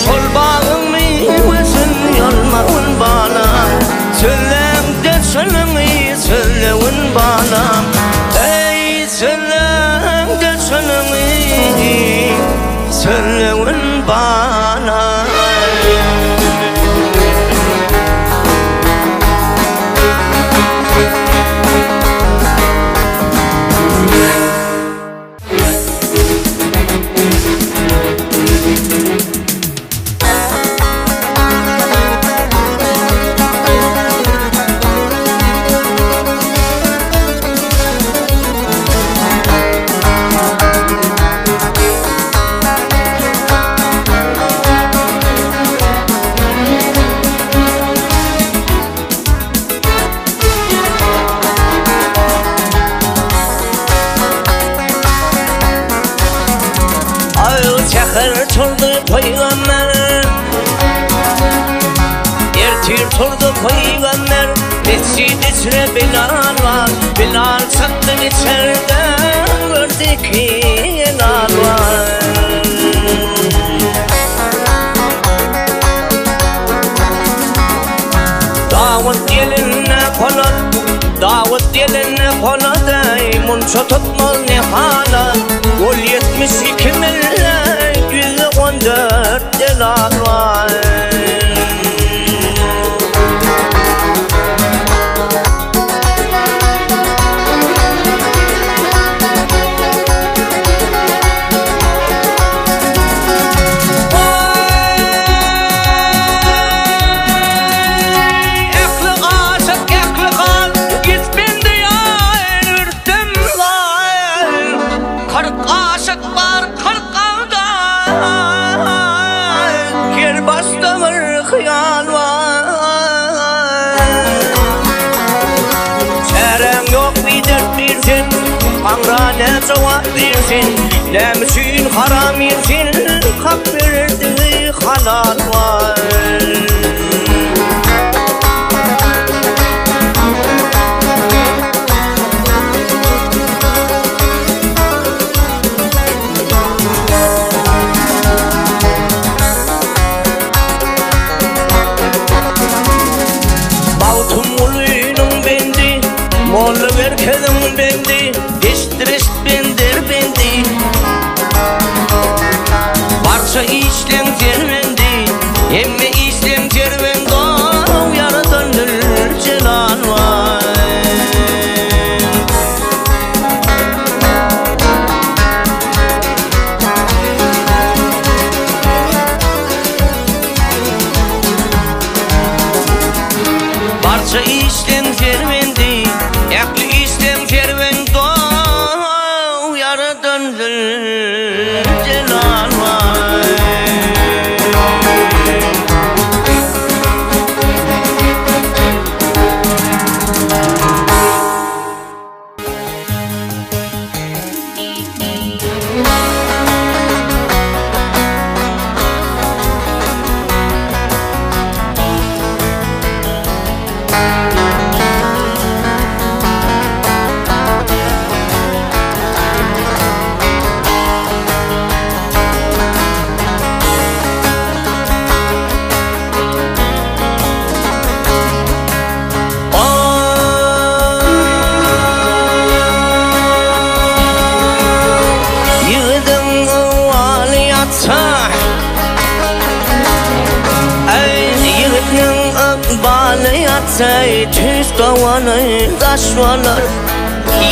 Şol bağımı özün yolmağın bana Söyleyimde sönümü söyleyin bana Ey söyleyimde sönümü söyleyin bana Çakır turdu peygamber Ertir turdu peygamber Mescid içre Bilal var Bilal sattı içeride Gördü ki helal var Davet gelinne konar Davet gelinne konar Munça tutmaz ne hala Ol 72 millet 114 delal var Hıyal var Çarem yok bir dert bilsin Tanrı ne cevap versin Ne için haram yersin Hak verirdi halal var Molla verkedim bendi, eştirist bendir bendi Barça işlem cervendi, emme işlem cervendi Yaradandır celal var Barça işlem cervendi Yaklı İslam cerven doğu yaradandır celal var Say tüz kavanı taşvalar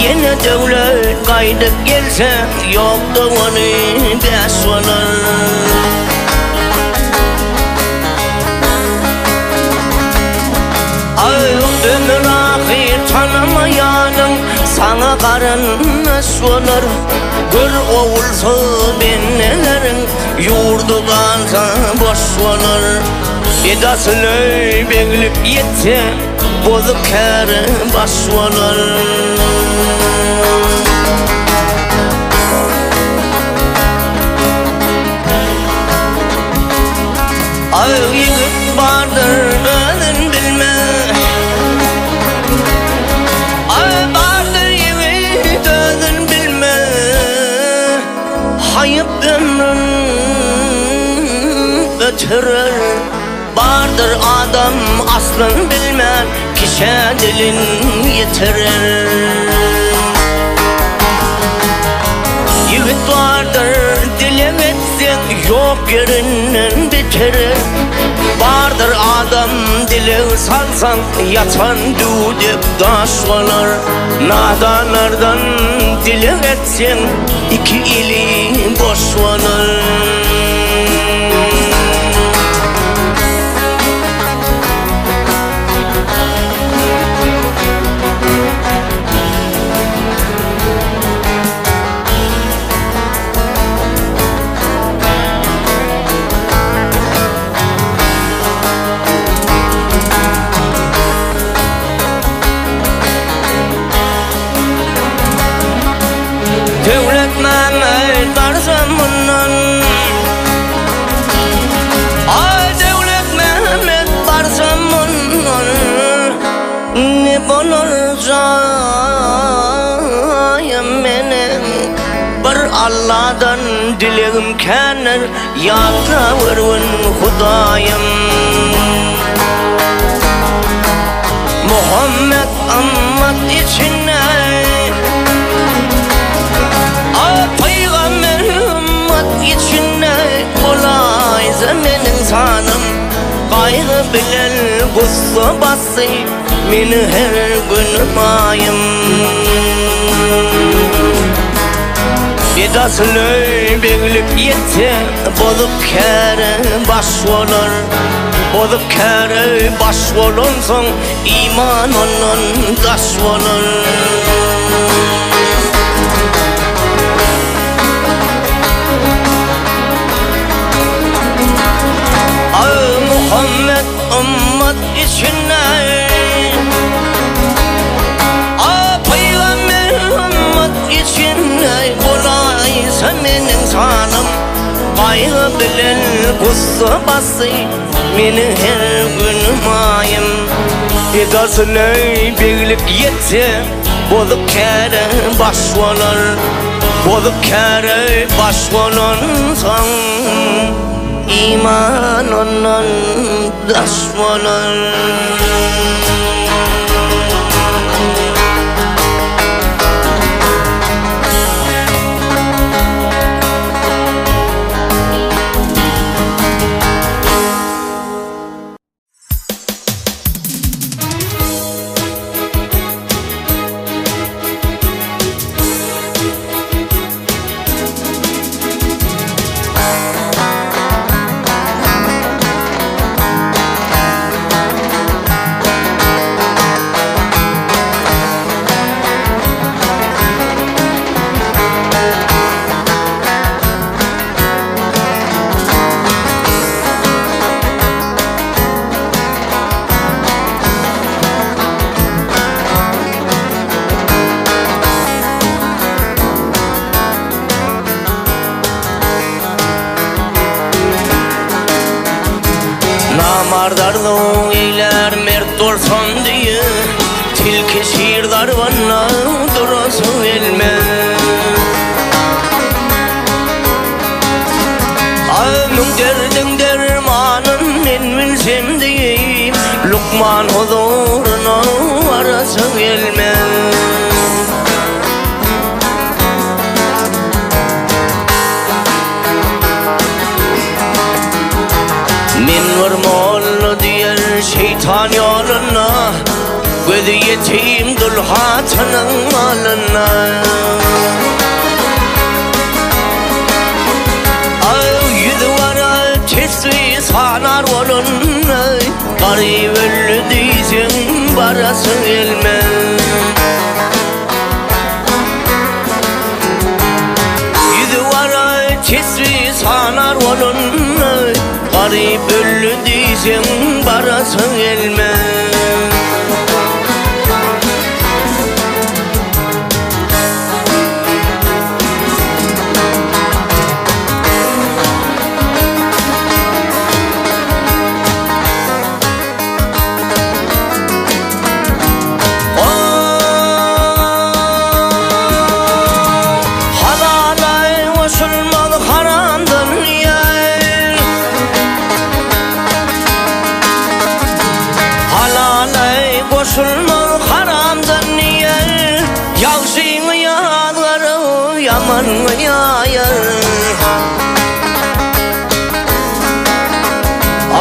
Yine devlet kaydıp gelse Yok davanı deşvalar Ömür ahir tanımayanım Sana karın asvalar Gör olsa bennelerin Yurdu kalsa boşvalar Edasını beklip yetse Bozuk kere başvalar Ay yigit vardır özün bilme Ay vardır yigit özün bilme Hayıp ömrün götürür. Bardır adam aslın bilmez, kişe dilin yitirir. Yiğit vardır dilim etsin, yok yerinden bitirir. Bardır adam dili salsan, yatan düdük taş olur. Nadanlardan dili etsin, iki ili boş olur. Devlet Mehmet Barzamun'un, ay Devlet Mehmet Barzamun'un, ne bulacağım benim? Bir Allah'dan dileğim kener, yalvarırım Hudayım. Muhammed ammat içine, içine kolay zemenin sanım. Kaygı bilen gussa bası, meni her gün mayım. Bedasını birlik yetse, bolup kere baş olur. Bolup kere baş olunsun, iman onun taş olur. Muhammed ümmet içine, Peygamber ümmet içine, kolay semenin sanım. Kaygı bilen gussa bası, meni her gün mayım. Edasını birlik yetse, bolup kere baş olur. Bolup kere baş olunsan, İman onun taş olur. Namardarlığı eyler mert olsan diye, tilki şiirler bana durası elme. Ağamın derdin dermanın en bilsem diye, Lukman huzuruna varası elme. Men varmalı diğer şeytan yoluna, gözü yetim dulhatının malına. Yüzü var tesvi sanar olunna, garip öllü diysin barası elme. Yüzü var tesvi sanar olunna, garip öllü diysin barası elme.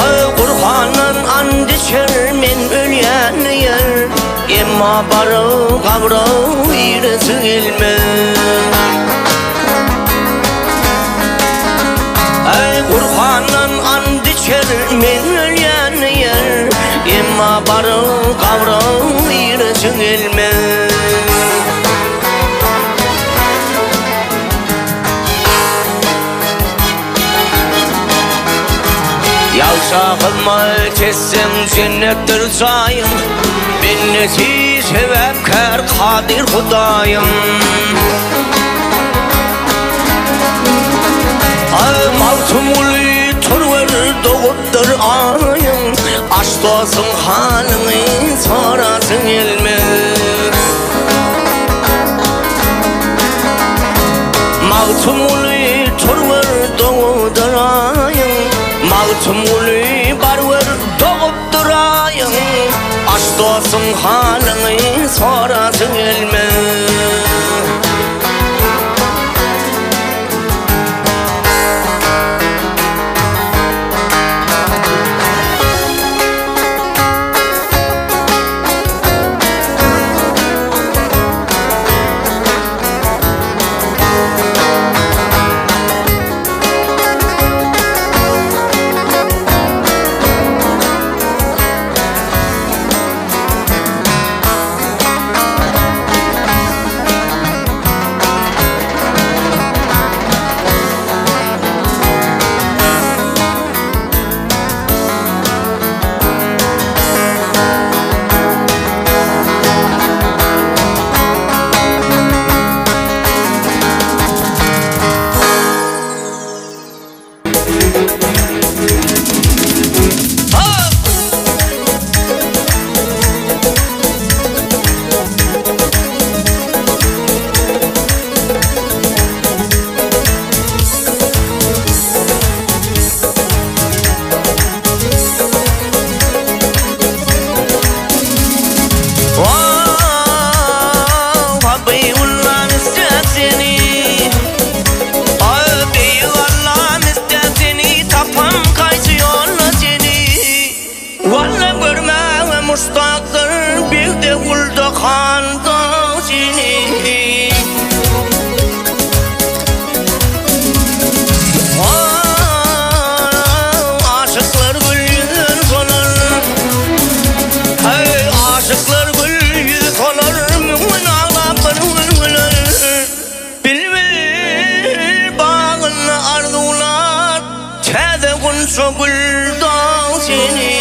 Ay Kur'an'ın and içer men ölyen yer, emma barı kabra iresi ilmez. Ay Kur'an'ın and içer men ölyen yer, emma barı kabra iresi ilmez. Yalsa kılma kessem cennettir sayım, minneti sebepkar kadir Hudayım. Ay maltım ulu turver doğuttur ayım, aç dostum halini sorasın ilmez. Maltım ulu turver doğuttur ayım, maltım ulu barver doğup durayım, aç dostum halini sorasın ilmez. Mustaktır bir de kulda kanda seni. Aşıklar gül yüzü solar, hey aşıklar gül yüzü solar, mümin ağlar güler. Bilbil bağını arzular, teze gün sokul da seni.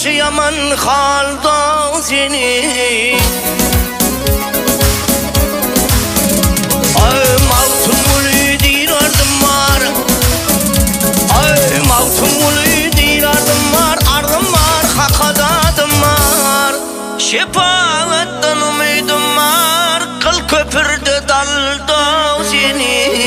Yaman halda seni. Ay maltım ulu değil ardım var, ay maltım ulu değil ardım var, hakadadım var. Şefaattan ümidim var, kıl köpürdü dalda seni.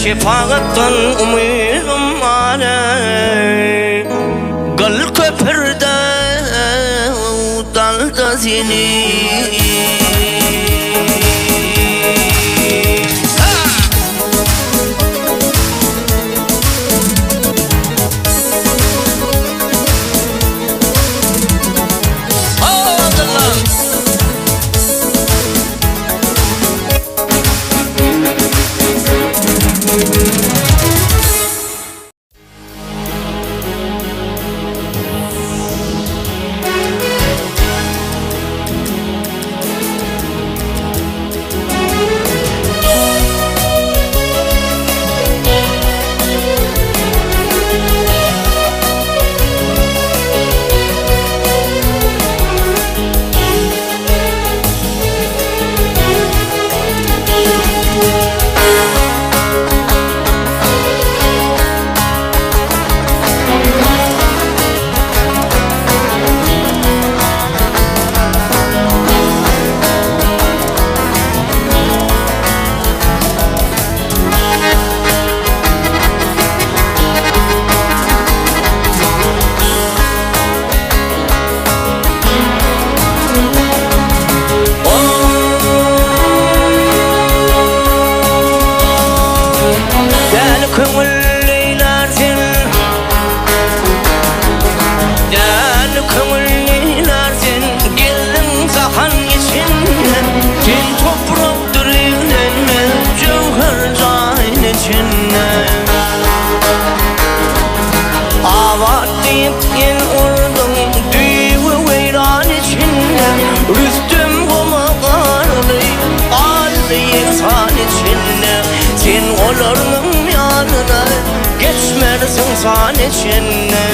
Şefaattan umurum aley, gül köpürde dalda seni. Galip el ordum düğü veyran içinde Rüstüm komakarlı aldı ihsan içinde Sen olarının yanına geçmersin san içinde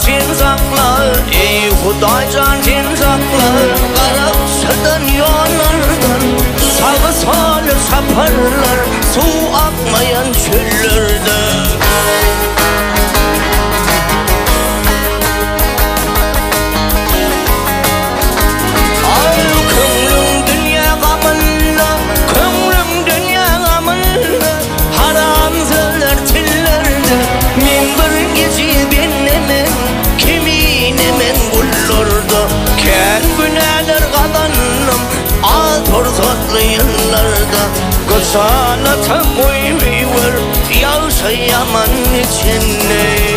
Sen sakla, ey Hudaycan sen sakla Kara sırdan yollardan Sağı salı saparlar Su akmayan çöllerde Ay könlüm dünya gamınla Könlüm dünya gamınla Haram söyler tillerde Min bir gece benemen Kimin gullurdu Ken güneler kadanım Al torzotlu yıllarda Kısalata koymuyor Yağsa yaman içinde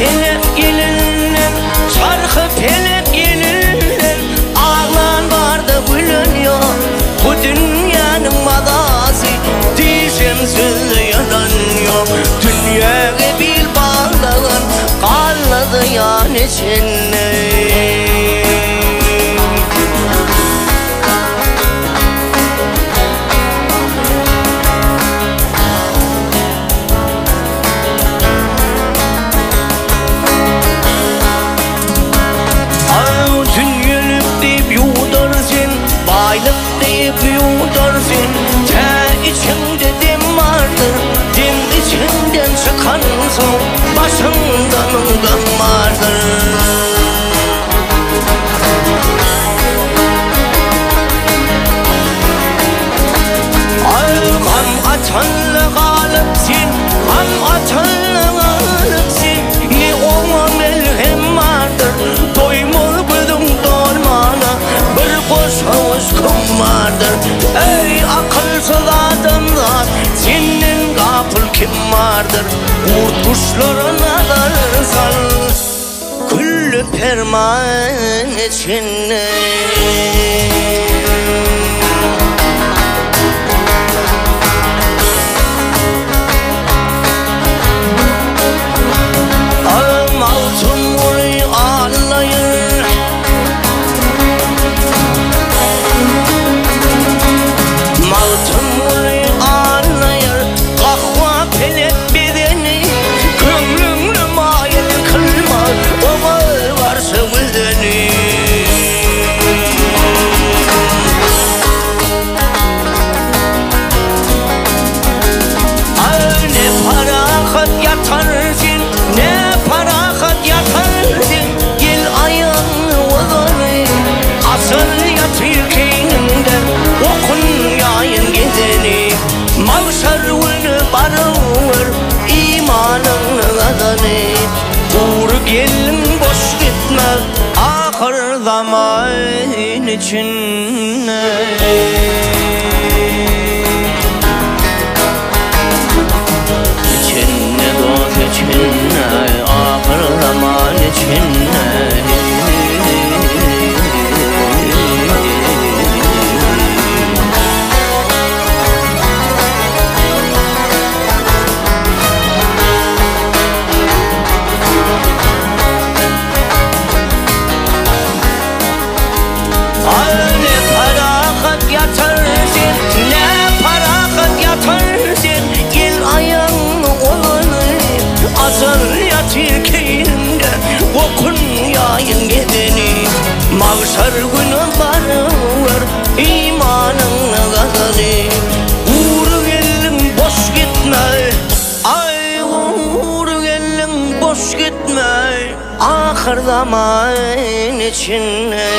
Pelek gelirler, çarkı pelek gelirler Ağlan var da gülünüyor Bu dünyanın madası Diyeceğim sözü yananıyor Dünyaya bir bağlanan Kalladı yan içinde Yudarsın te içimde dim vardır Dim içinden çıkan son Başımdan ılgın vardır Ay kan atanla galipsin Kan atanla galipsin Ne ona melhem vardır Doymur gülüm dolmana Bir koş havuzkum vardır Ey akılsız adamlar Senin gafil kim vardır Kurt kuşlarına dalsan Küllü perman içinde Altın vuruyor ağlayır Maltın vuruyor ağlayır Kahva pelek bedeni Gönlümle mayil kılma Ona varsa vüdeni Ne parahat yatarsın Ne parahat yatarsın Gel ayağını olanı Asıl yatır keyninde Okun yayın gideni Mavşar vını barıvır İmanın adını Uğur gelin boş gitme Ahır zaman içinde İçinde dost içinde Ahır zaman içinde Yatır keyinde okun yayın gedeni Mavşar bir günü barıver imanına gazali. Uğur gelin boş gitme, ay uğur gelin boş gitme, ahir zaman içinde.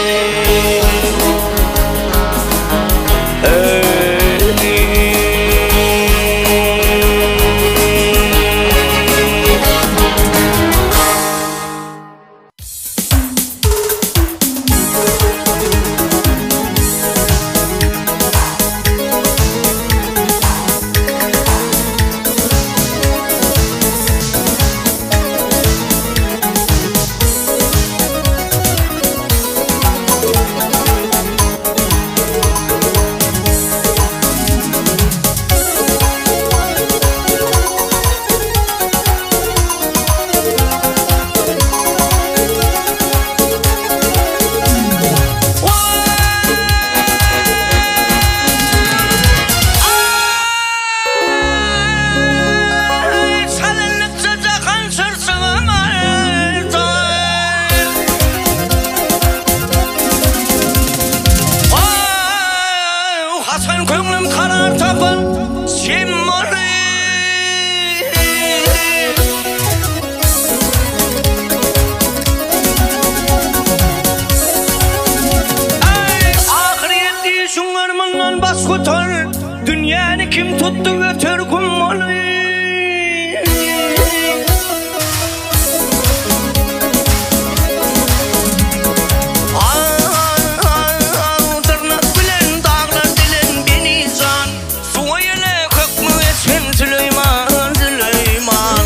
Dünyani kim tuttu götür kummalı. Tırnak bilen dağlar dilen beni zan. Suya ile kökmü etsin Süleyman, Süleyman.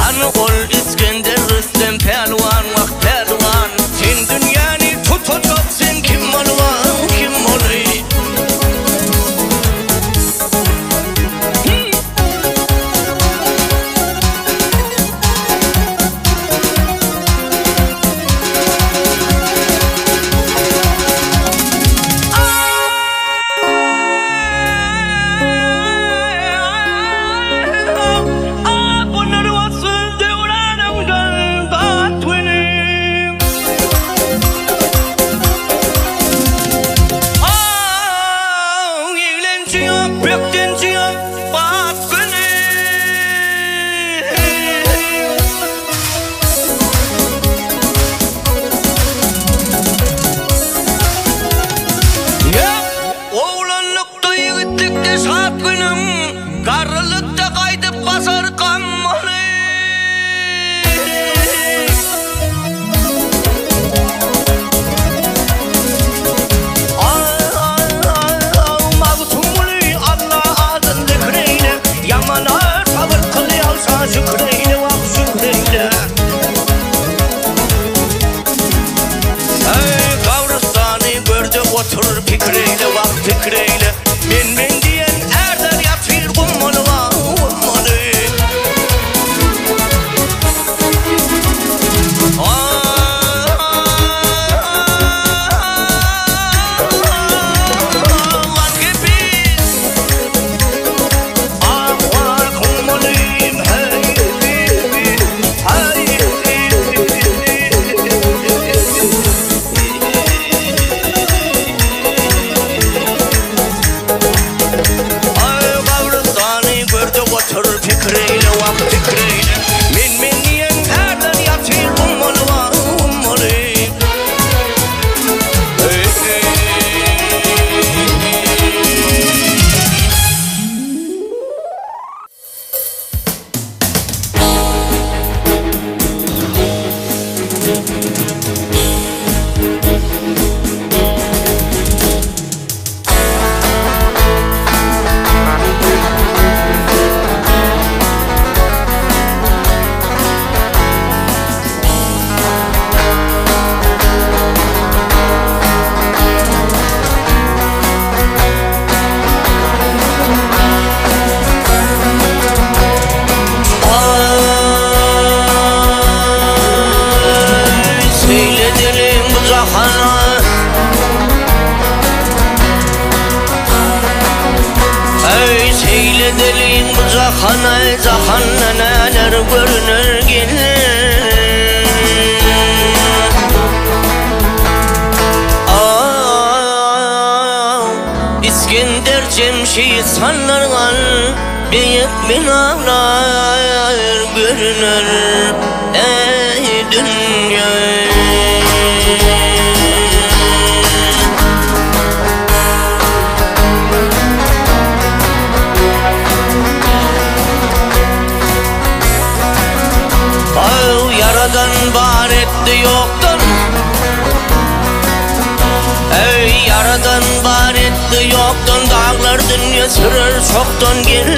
Anı ol İskender Rüstem Pelvan, vak Pelvan. Sen dünyani tutacaksın kim malı var, kim malı. Karılıkta kaydıp basar kanmalı. Mağtumuli Allah adın zikreyle, yamana sabır kılıyorsa şükreyle, vak şükreyle. Kavrustanı gördü oturur fikreyle, vak fikreyle. Men diyen erden yatır kummalı var, kummalı. Seyledelim zahanay zahanna neler görünür gelir. cemşit sallargan büyük binalar görünür ey dünya. Yaradan var etti yoktan, ey yaradan var etti yoktan, dağlar dünya sürer çoktan gel.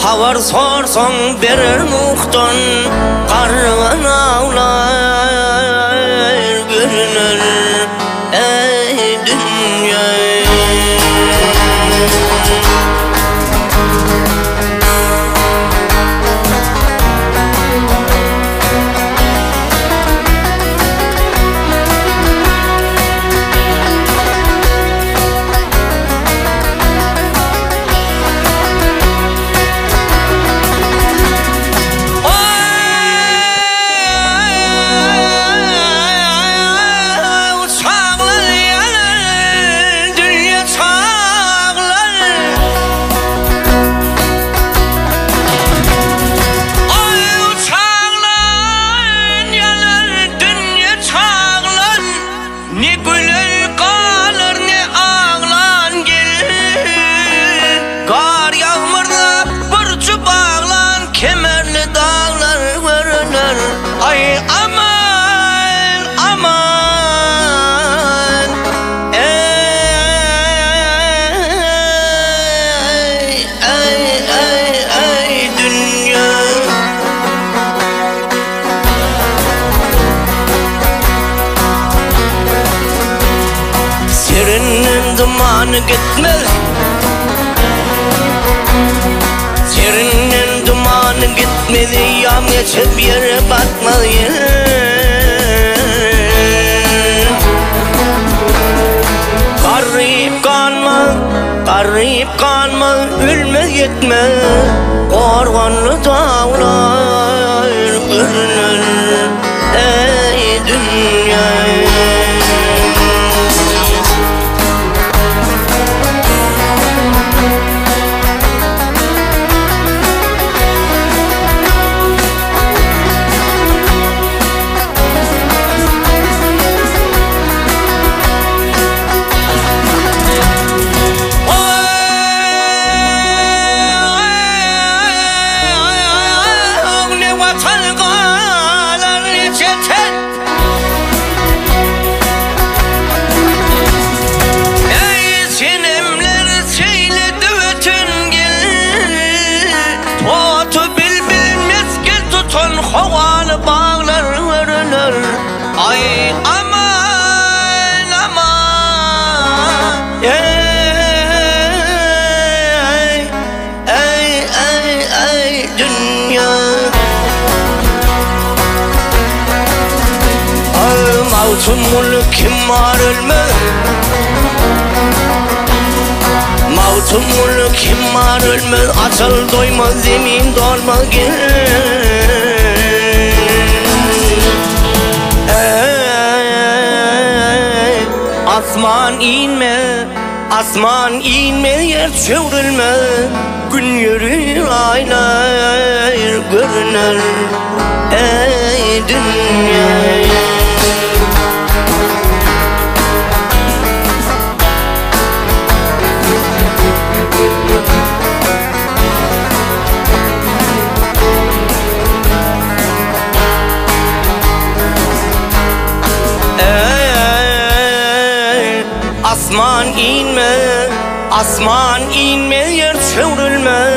Havar sorsan verir muhtan, karıgan ağlar görünür ey dünya. Ay aman aman ey dünya. Serinin dumanı gitmez, serinin dumanı gitmedi, yam geçip yere batmadı. Garip kanma, ölme gitme, korganlı dağlar görünür ey dünya. Havalı bağlar görünür, ay aman aman ey dünya. Mavtun mulk kim var ölmez, mavtun mulk kim var ölmez, açıl doymaz zemin dolmaz gel. Asman inme, asman inme, yer çevrilme, gün yürür aylar görünür ey dünya. Asman inme, asman inme, yer çevrilme,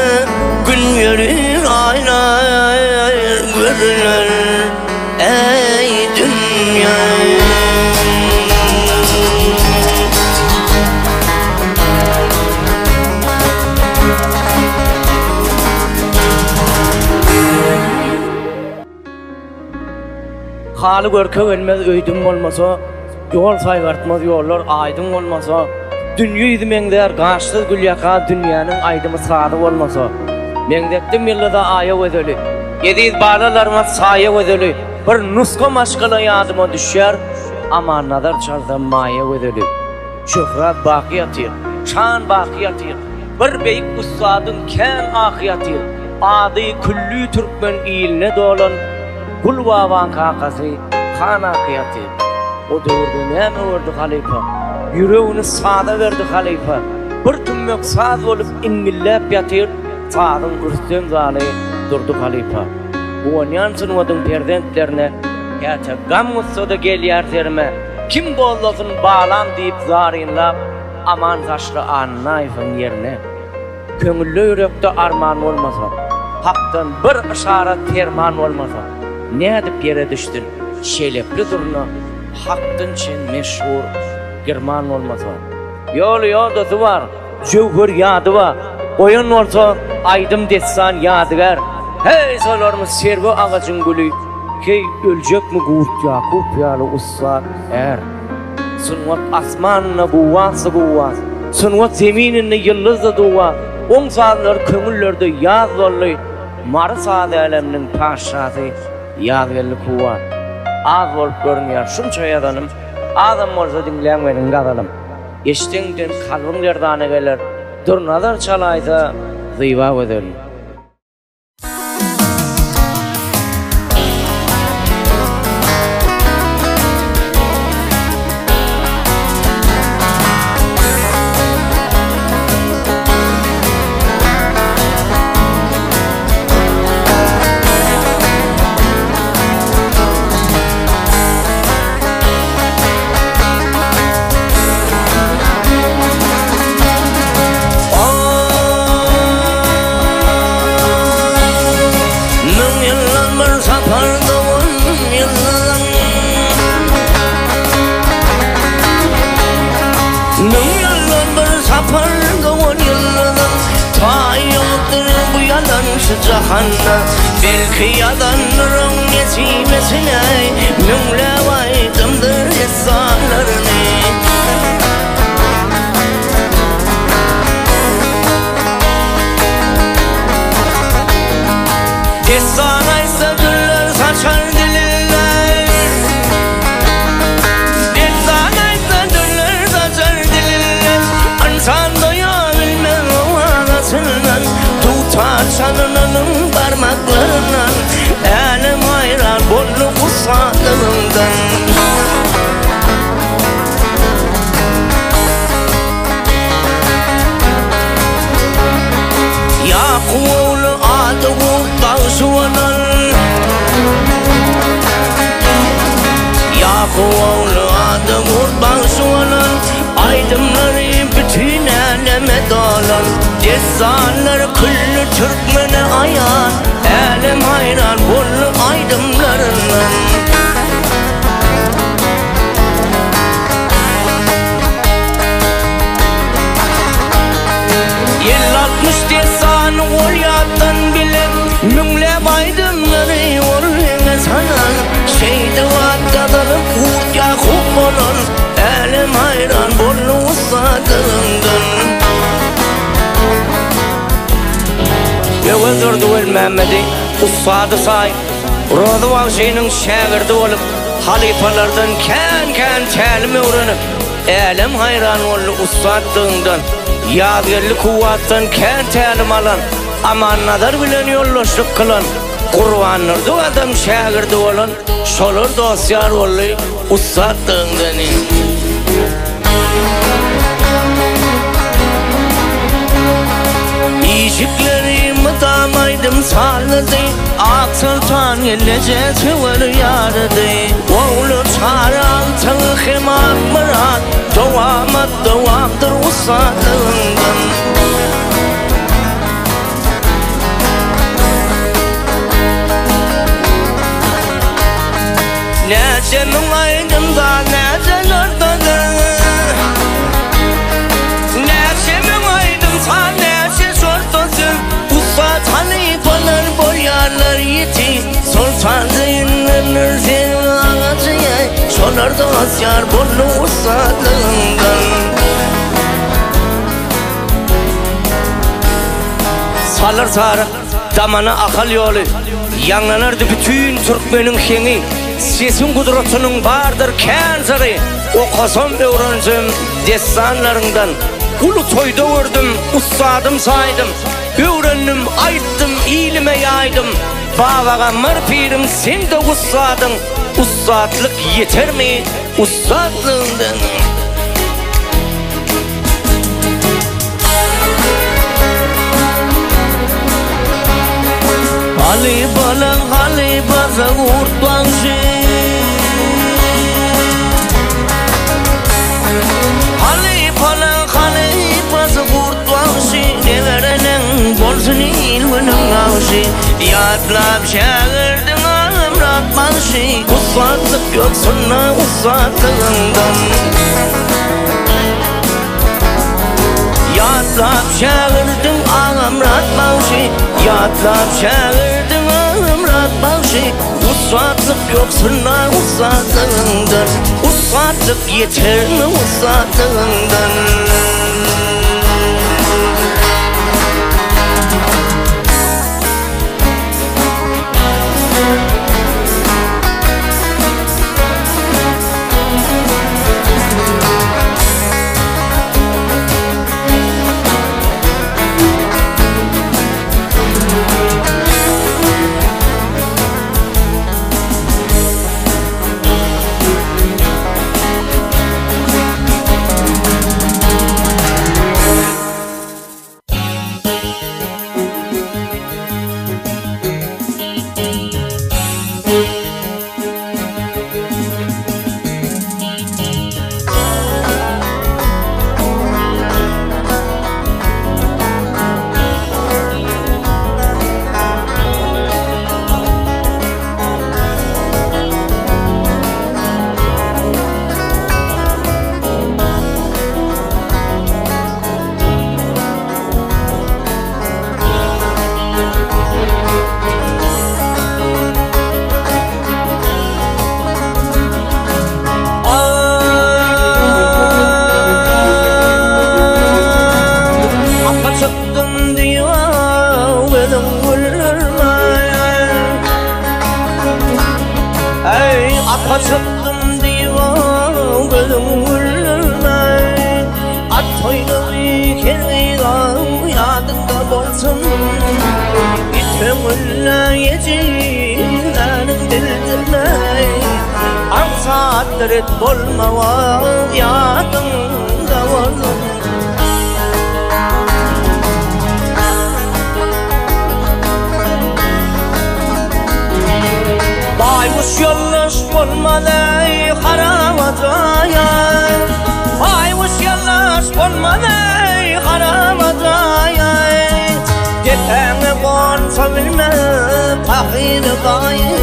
gün yürür aylar görünür ey dünya. Halı görke gelmez öydüm olmasa, yol saygartmaz yollar aydın olmasa, dünya izmengler gaçsız gül yaka dünyanın aydımı sağdı olmasa, mengdektim yılda aya özölü, yediz bağlalarıma saya özölü, bir nuska maşgala yadıma düşer, ama nazar çaldan maya ödülü. Şöhret bakiyatı, şan bakiyatı, bir beyik ustadın ken akiyatı, adı küllü Türkmen iline dolan, Gulvavan kakası, kan akiyatı. O dördü neme verdi halifa, yüreğini sağda verdi halifa, bir tümmök sağ olup ingillep yatır, sağdın üstün zali durdu halifa. Bu onyansın odun perdentlerine, yata gam utsoda gel yerterime, kim bollosun bağlan deyip zarinlap, aman taşlı annayfın yerine. Köngüllü yürekte arman olmasa, haktan bir işaret terman olmasa, ne edip yere düştün, şelepli durna, haktın çen meşhur german olmasa. Yol yodosu var, cevher yadı var, oyun olsa aydım dessan yadıgar. Hey solarımız servo ağacın gülü, key ölecek mi gurt Yakup yalı ussa er. Sunvat asmanına buvası buvaz, sunvat zeminine yıldızı duva, on sağlar kömüllerde yaz dolly, marı sağda alemnin paşası yaz gelli kuvat. Az olup görünüyor şunça yadanım, adam olsa dinlemenin kadalım. Eştiğinden kalbin yerdana gelir, dur nazar çalaysa zıyva edelim. Cahanna belki yadanırım yetimesine mümle vaydımdır insanlarını. Destanaysa güller saçar dililler, destanaysa güller saçar dililler, insan doyabilmez o ağasından, tutar sanınanın parmaklarından, elim hayran bolluk usadığından. Yakuvlu adı Davşuvanan, Yakuvlu adı Davşuvanan, aydımları bütün eleme dolan, destanları küllü Türkmen'e ayan, elim hayran bollu aydımlarından. Yıllatmış destanı ol yattan bile, münle aydımları ol yine sanan, şeyde vaddadalıp Hurt Yakup olan, elim hayran bollu usadığından. Öldürdü el Mehmet'i, ustadı say, Rıdvan şeyinin şagirdi olup, halifalardan ken telimi öğrenip, elim hayran oldu ustadığından, yadgerli kuvvattan ken telim alan, aman nazar bilen yollaşık kılan, kurvanırdı adam şagirdi olan, şolur dosyar oldu ustadığından. İşiklerimi damaydım salladı, Ak Sultan gelecek var yardı. Oğlu çare altın himak mırat, Devamdır usadığından. Nece mülaydım da nece ortada, nece mülaydım sa nece sortası, Usad halifalar boyarlar yeti, Sultan zeyinlenir senin ağacıya, şolar da asyar bollu usadığından. Salır sarı damana akal yolu, yanlanırdı bütün Türkmenin şeni, sesin kudretinin vardır kenzeri. O kosam öğrencim destanlarından. Ulu toyda gördüm, ustadım saydım. Öğrendim, ayttım, ilime yaydım. Babaga marpirim sen de ustadın. Ustadlık yeter mi ustadlığından? Ali balan hali baza urtlanşı Ali balan hali baza urtlanşı Neverenen bolsun ilvinin avşı Yatlap şağırdın amrat manşı Ustadlık yoksunna ustadlığından Yatlap şağırdın amrat manşı Yatlap şağırdın amrat manşı Ustadlık yoksunna ustadlığından Ustadlık yeter mi ustadlığından Çıktım divan gözüm vurulmay At toyda bir kere yadında bolsun Gitmemülle yecilerin dildirmay An saatler et bolmava yadında bolsun Baymuş yollaş olmalay haramataya Baymuş yollaş olmalay haramataya Detene konsa bilme kahir gayi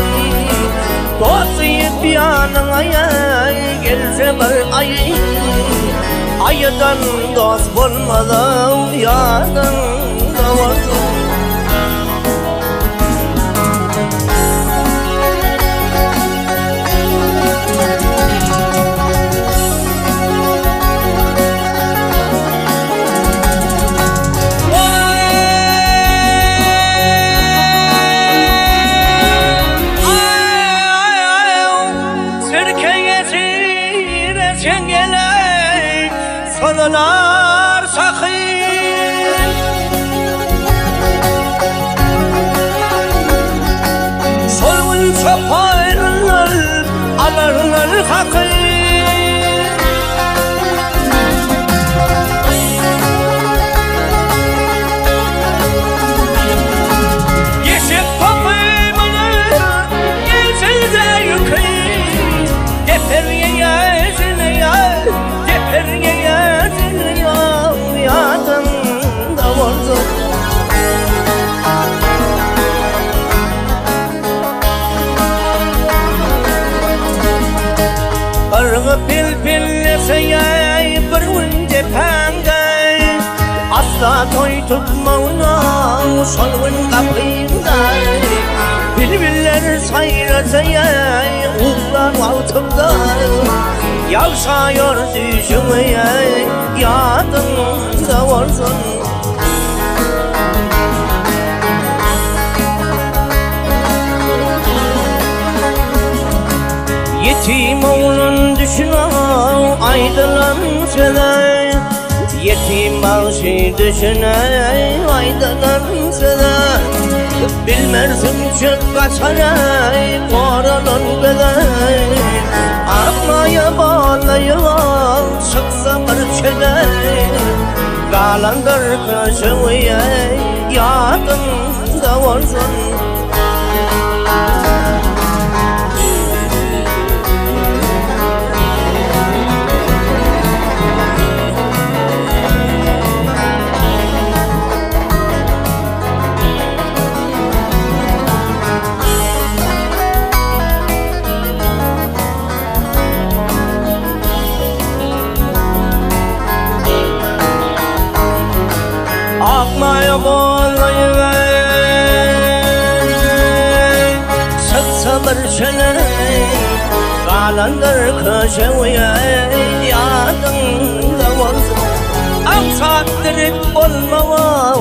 Dostuyup yanına gelse bir ay Ayıdan dost olmadan yadan da varsın Sorular sakın Solun çok ayrılar Alırlar hakkı Yeşil toplaymalı Gelsin de yükü Deferye yazını ya Deferye yazını ya Yadında vardı Kargı pil pilleseye bir önce pengay Asla toy tutmağına solun kapıyımday Bilbiller sayrasaya uğlar altımda Yavşıyor düşümeye yadında varsın Yetim oğlun düşüne aydınlansa, yetim başı düşüne aydınlansa, bilmersin çok kaçaray koralın bedel. Akmaya bağlayılan çıksa parçaday, kalandır kaşıya yadında olsun. Akmaya bağlayıver çıksa bir çeley, kalandır köşeye yadında olsun. Aksattirip olmama